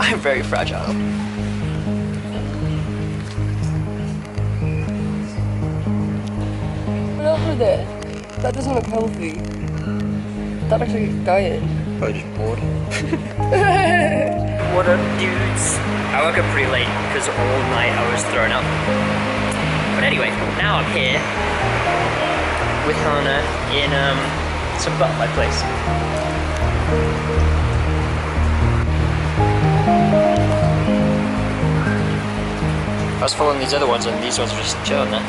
I'm very fragile. Over there. That doesn't look healthy. That looks like a diet. Probably just bored. What up, dudes? I woke up pretty late because all night I was thrown up. But anyway, now I'm here with Hannah in some butterfly place. I was following these other ones and these ones were just chilling there.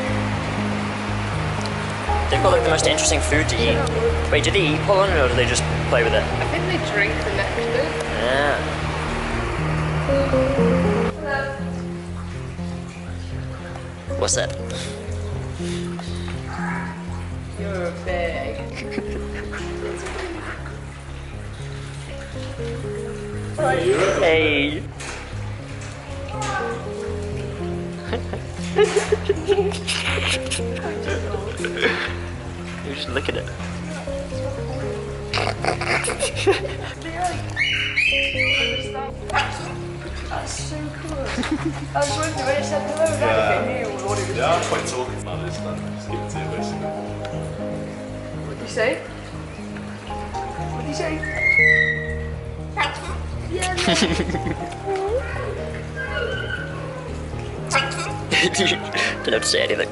They've got like the most interesting food to eat. Wait, do they eat pollen or do they just play with it? I think they drink the nectar. Yeah. Hello. What's that? You're big. Hey. You just look at it. That's so cool. I was wondering when it said hello, I knew what it was. Yeah, I'm quite talking about this, man. Just give it to you, basically. What did you say? What did you say? Yeah, Didn't have to say anything.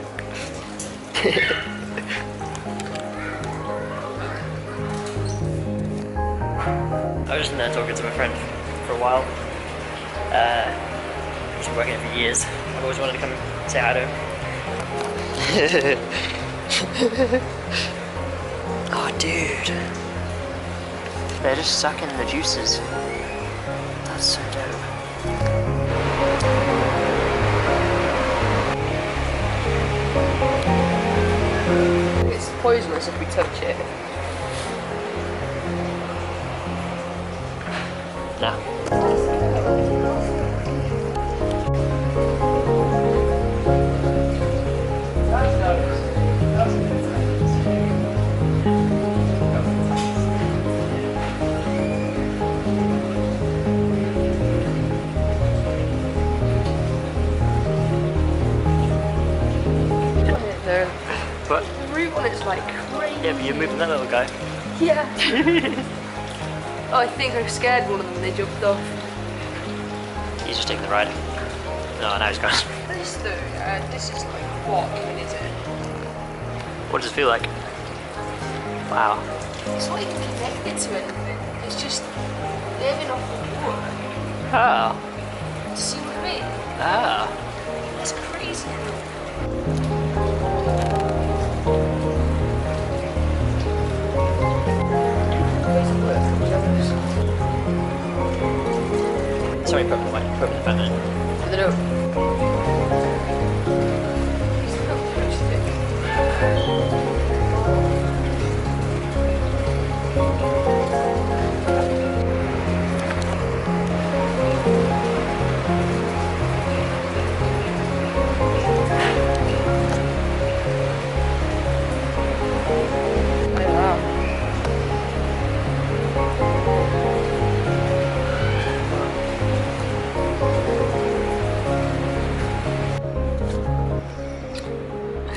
I was just in there talking to my friend for a while. He's been working here for years. I've always wanted to come and say hi to him. Oh, dude. They're just sucking the juices. That's so dope. it's poisonous if we touch it. Nah. What? The root on it's like crazy. Yeah, but you're moving that little guy. Yeah. Oh, I think I scared one of them and they jumped off. He's just taking the ride. No, now he's gone. This though, this is like what even is it? What does it feel like? Wow. It's not even connected to anything. It's just living off the water. Oh. See what I mean? Ah. That's crazy. Sorry, put the fan in. Put it up. It's not thick.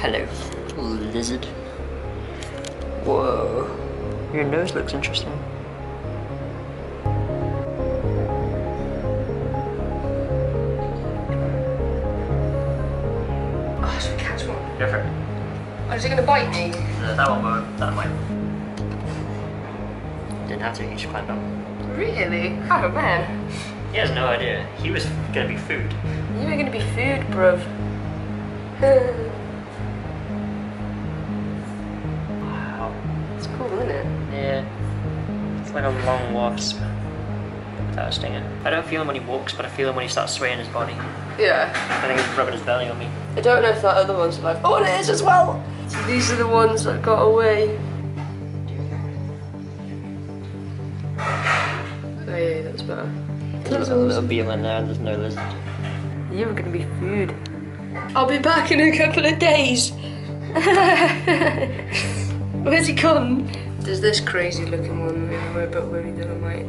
Hello, lizard. Whoa, your nose looks interesting. Oh, I should catch one. Go for it. Oh, is it going to bite me? No, that one won't. That might. Didn't have to, he just climbed up. Really? Oh man. He has no idea. He was gonna be food. You were going to be food, bruv. Wow. It's cool, isn't it? Yeah. It's like a long wasp without a stinger. I don't feel him when he walks, but I feel him when he starts swaying his body. Yeah. I think he's rubbing his belly on me. I don't know if that other one's like, oh, it is as well. So these are the ones that got away. Oh yeah, that's better. There's a little beetle in there and there's no lizard. You were gonna be food. I'll be back in a couple of days. Where's he gone? There's this crazy looking one anyway, but really dynamite.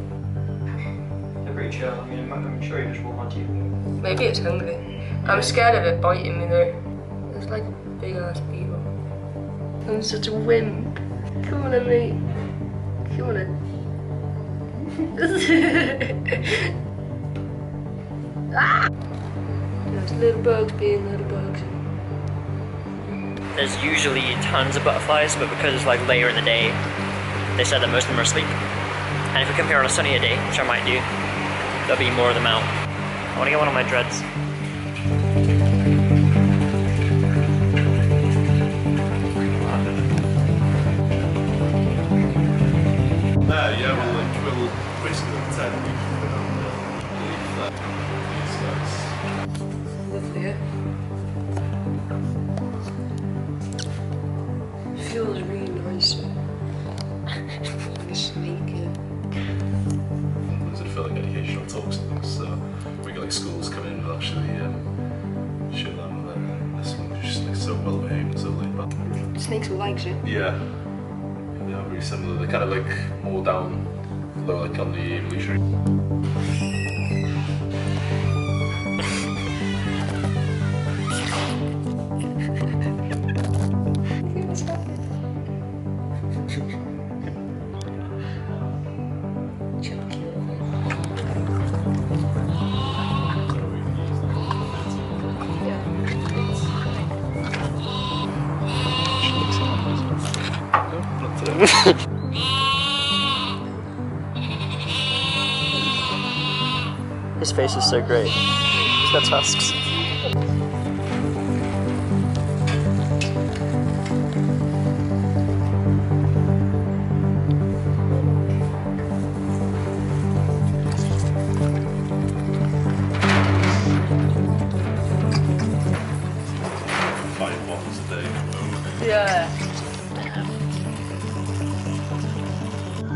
They're pretty chill. I mean, I'm sure he just won't want you. Maybe it's hungry. I'm scared of it biting me though. It's like a big ass beetle. I'm such a wimp. Come on, mate. Come on. Ah! There's little bugs being little bugs. There's usually tons of butterflies, but because it's like later in the day, they said that most of them are asleep. And if we come here on a sunnier day, which I might do, there'll be more of them out. I want to get one of my dreads. Yeah, we'll basically pretend we leave these guys. Lovely, yeah? Feels really nice. Like a snake, yeah. Does it feel like educational talks and things? So we get like schools come in and actually show them that this one is just like so well behaved and so laid back. Snakes will like it. Yeah. They are very similar. They're kind of like more down low, like on the evolutionary. His face is so great. He's got tusks. Yeah.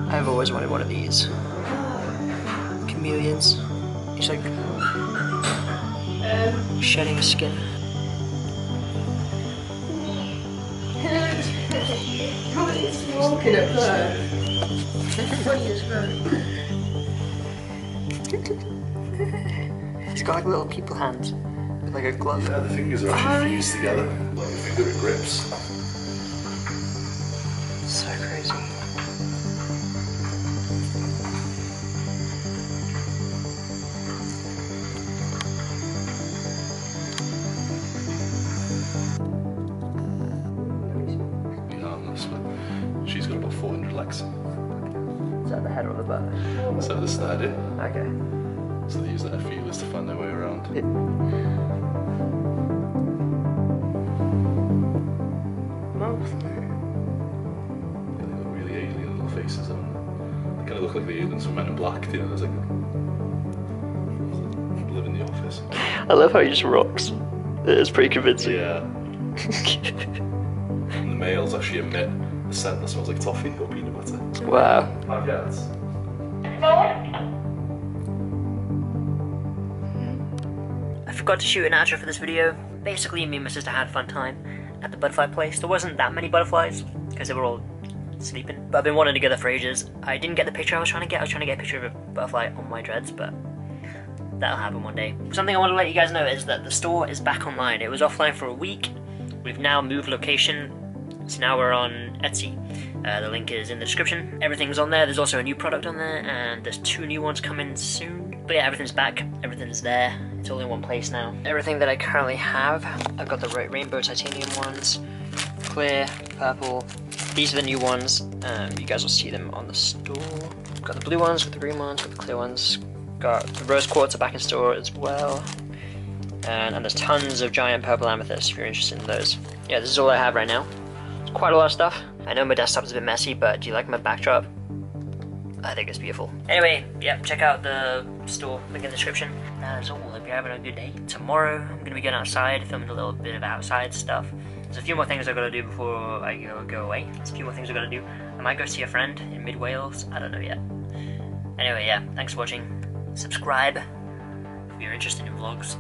I've always wanted one of these. Chameleons. He's like shedding skin. He's walking up there. Funny as well. He's got like little people hands with like a glove. Yeah, the fingers are actually fused together. Like a finger, it grips. So crazy. She's got about 400 legs. Is that the head or the butt? So this is the head, yeah. Okay. So they use their feelers to find their way around. Mouth. Yeah, they've got really alien little faces on them. They kind of look like the aliens from Men in Black, you know, there's like live in the office. I love how he just rocks. It's pretty convincing. Yeah. And the males actually emit a scent that smells like toffee or peanut butter. Wow. Have yet? I forgot to shoot an outro for this video. Basically, me and my sister had a fun time at the butterfly place. There wasn't that many butterflies because they were all sleeping. But I've been wanting to get there for ages. I didn't get the picture I was trying to get. I was trying to get a picture of a butterfly on my dreads, but that'll happen one day. Something I want to let you guys know is that the store is back online. It was offline for a week. We've now moved location, so now we're on Etsy. The link is in the description. Everything's on there. There's also a new product on there, and there's 2 new ones coming soon. But yeah, everything's back. Everything's there. It's all in one place now. Everything that I currently have, I've got the rainbow titanium ones, clear, purple. These are the new ones. You guys will see them on the store. Got the blue ones, got the green ones, got the clear ones. Got the rose quartz are back in store as well. And there's tons of giant purple amethyst if you're interested in those. Yeah, this is all I have right now. It's quite a lot of stuff. I know my desktop is a bit messy, but do you like my backdrop? I think it's beautiful. Anyway, yeah, check out the store, link in the description. That is all. Hope you're having a good day. Tomorrow, I'm going to be going outside, filming a little bit of outside stuff. There's a few more things I've got to do before I go away. There's a few more things I've got to do. I might go see a friend in mid-Wales. I don't know yet. Anyway, yeah, thanks for watching. Subscribe if you're interested in vlogs.